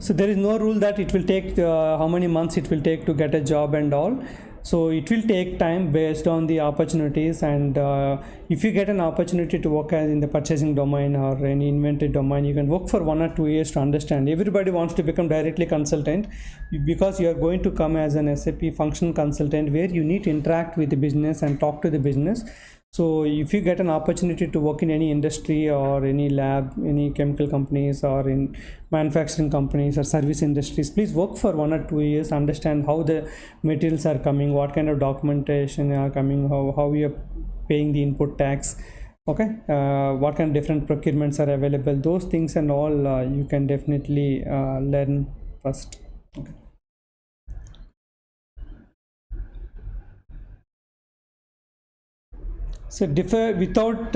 So there is no rule that it will take how many months it will take to get a job and all. So it will take time based on the opportunities, and if you get an opportunity to work as in the purchasing domain or any inventory domain, you can work for 1 or 2 years to understand. Everybody wants to become directly consultant because you are going to come as an SAP functional consultant where you need to interact with the business and talk to the business. So if you get an opportunity to work in any industry or any lab, any chemical companies or in manufacturing companies or service industries, please work for 1 or 2 years, understand how the materials are coming, what kind of documentation are coming, how you are paying the input tax, okay, what kind of different procurements are available. Those things and all you can definitely learn first. Okay. So without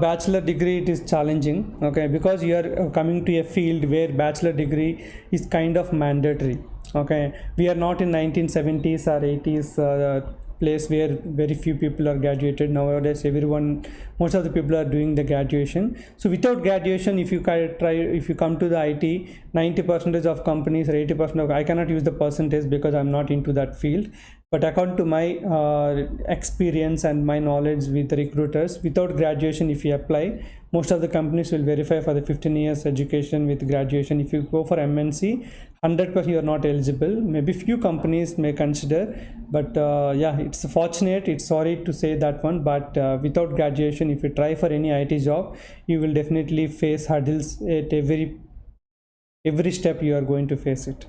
bachelor degree it is challenging, okay, because you are coming to a field where bachelor degree is kind of mandatory. Okay, we are not in 1970s or 80s place where very few people are graduated. Nowadays most of the people are doing the graduation. So without graduation, if you come to the IT, 90% of companies or 80% of, I cannot use the percentage because I'm not into that field, but according to my experience and my knowledge with the recruiters, without graduation, if you apply, most of the companies will verify for the 15 years education with graduation. If you go for MNC, 100% you are not eligible. Maybe few companies may consider, but yeah, it's fortunate, it's sorry to say that one, but without graduation, if you try for any IT job, you will definitely face hurdles at every step. You are going to face it.